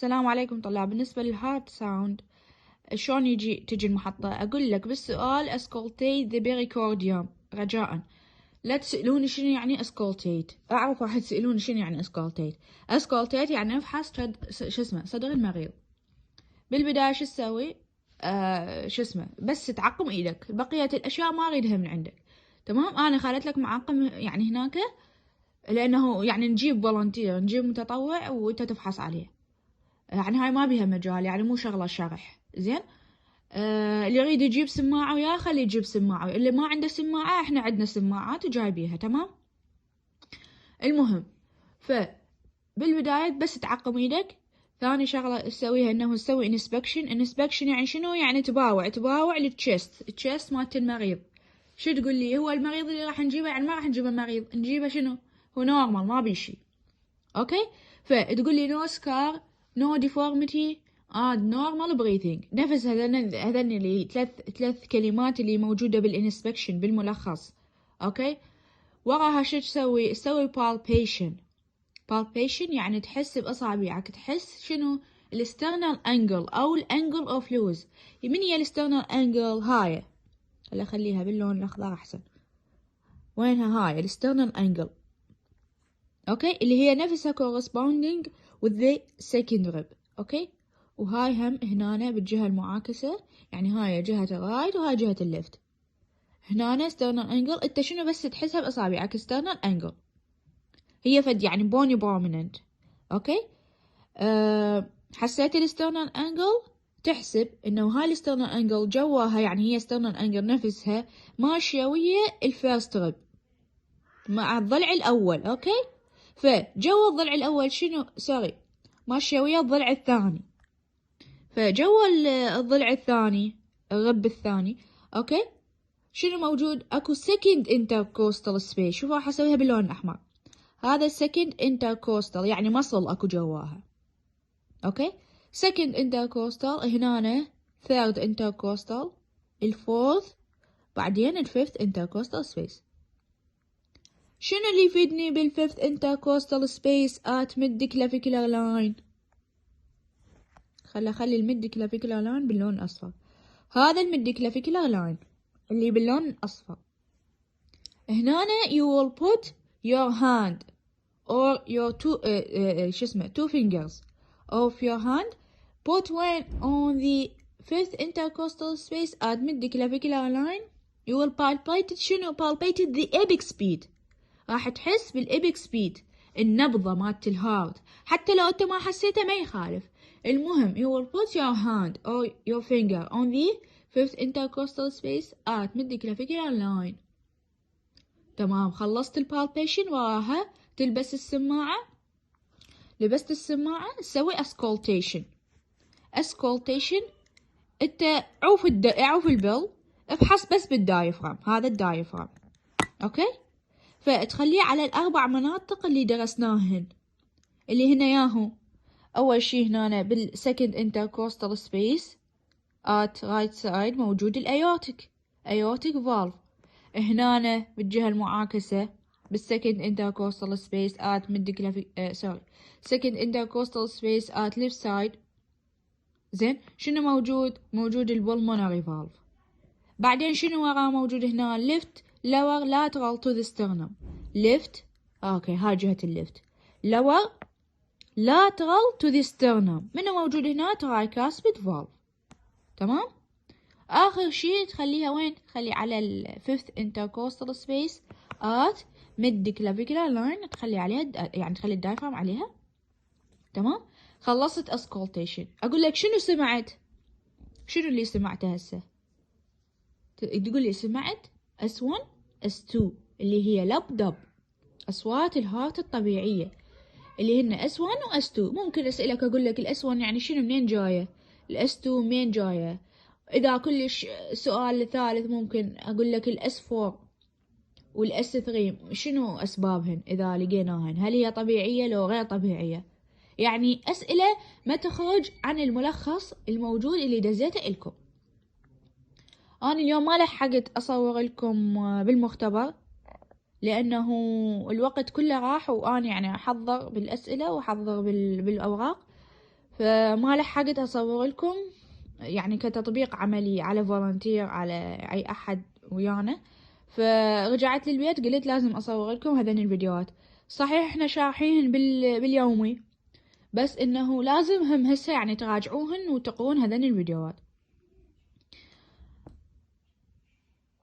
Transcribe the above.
السلام عليكم طلاب. بالنسبة للهارد ساوند شلون تجي المحطة؟ أقول لك بالسؤال اسكولتيت ذا بيريكورديوم. رجاء لا تسألوني شنو يعني اسكولتيت. أعرف راح تسألوني شنو يعني اسكولتيت. اسكولتيت يعني افحص شو اسمه صدر المريض. بالبداية شو تسوي؟ شو اسمه بس تعقم ايدك، بقية الأشياء ما أريدها من عندك. تمام، أنا خليت لك معقم يعني هناك، لأنه يعني نجيب فولنتير، نجيب متطوع وأنت تفحص عليه. يعني هاي ما بيها مجال، يعني مو شغلة شرح. زين، اللي يريد يجيب سماعة وياه خليه يجيب سماعة، اللي ما عنده سماعة احنا عندنا سماعات وجايبيها. تمام، المهم بالبداية بس تعقم ايدك. ثاني شغلة تسويها انه تسوي انسبكشن يعني شنو؟ يعني تباوع التشيست مالت المريض. شو تقول لي؟ هو المريض اللي راح نجيبه يعني ما راح نجيبه مريض، نجيبه شنو؟ هو نورمال ما بيشي. اوكي، فتقول لي نو سكار، نو ديفورميتي، نورمال بريثنج. نفس هذن اللي ثلاث كلمات اللي موجودة بالانسبكشن بالملخص. اوكي، وراها شو تسوي palpation يعني تحس باصابعك، تحس شنو؟ الاسترنال انجل او الانجل اوف لوز. من هي الاسترنال انجل؟ هاي، خلي اخليها باللون الاخضر احسن. وينها هاي الاسترنال انجل؟ اوكي، اللي هي نفسها corresponding with the second rib. اوكي، وهاي هم هنا بالجهة المعاكسة، يعني هاي جهة الرايت وهاي جهة الليفت. هنا sternal angle، انت شنو بس تحسها باصابعك sternal angle. هي فد يعني bony prominent. اوكي، حسيت السترنال انجل، تحسب انه هاي السترنال انجل جواها، يعني هي سترنال انجل نفسها ماشية ويا الفيرست ريب مع الضلع الاول. اوكي، فجوا الضلع الأول شنو؟ ماشية ويا الضلع الثاني. فجوا الضلع الثاني، الرب الثاني. أوكي، شنو موجود؟ أكو second intercostal space. شوفوا راح أسويها باللون الأحمر. هذا second intercostal يعني مصل أكو جواها. أوكي، second intercostal هنا، third intercostal، الفورث، بعدين الفيفث intercostal space. شنو اللي يفيدني بالفيفث intercostal space at mid-clavicular line؟ خلي الميد-clavicular line باللون الأصفر. هذا الميد-clavicular line اللي باللون الأصفر. هنا you will put your hand or your two fingers of your hand, put one on the fifth intercostal space at mid-clavicular line. You will palpate شنو؟ palpate the apex beat. راح تحس بالإبكس بيت، النبضة مالت الهارت. حتى لو أنت ما حسيته ما يخالف. المهم you will put your hand or your finger on the fifth intercostal space at mid-clavicular line. تمام، خلصت البالبيشن. وراها تلبس السماعة. لبست السماعة تسوي اسكولتيشن. انت عوف البل، افحص بس بالدايفرام. هذا الدايفرام. اوكي، فتخليه على الأربع مناطق اللي درسناهن، اللي هنا ياهو. أول شي هنا بالسكند intercostal space at right side موجود الأيوتيك valve. هنا بالجهة المعاكسة بالسكند intercostal space at second intercostal space at left side. زين، شنو موجود البلمونري valve. بعدين شنو وراه موجود هنا؟ left lower lateral to the sternum. left، اوكي هاي جهة الليفت. lower lateral to the sternum. منو موجود هنا؟ tricuspid valve. تمام، آخر شي تخليها وين؟ تخلي على ال fifth intercostal space at mid-clavicular line. تخلي عليها يعني تخلي الدايفرام عليها. تمام، خلصت اسكولتيشن. أقول لك شنو سمعت؟ شنو اللي سمعته هسه؟ تقول لي سمعت S1 S2 اللي هي لب دب، أصوات الهارت الطبيعية اللي هن S1 و S2. ممكن أسألك أقول لك الS1 يعني شنو؟ منين جاية؟ الS2 منين جاية؟ إذا كلش سؤال ثالث ممكن أقول لك الS4 والS3 شنو أسبابهن إذا لقيناهن؟ هل هي طبيعية لو غير طبيعية؟ يعني أسئلة ما تخرج عن الملخص الموجود اللي دزيته لكم. أنا اليوم ما لحقت أصور لكم بالمختبر لأنه الوقت كله راح، وأنا يعني أحضر بالأسئلة وأحضر بالأوراق، فما لحقت اصور لكم يعني كتطبيق عملي على فولنتير على اي احد ويانا. فرجعت للبيت قلت لازم اصور لكم هذين الفيديوهات. صحيح احنا شارحين باليومي، بس انه لازم هم هسه يعني تراجعوهن وتقرون هذين الفيديوهات.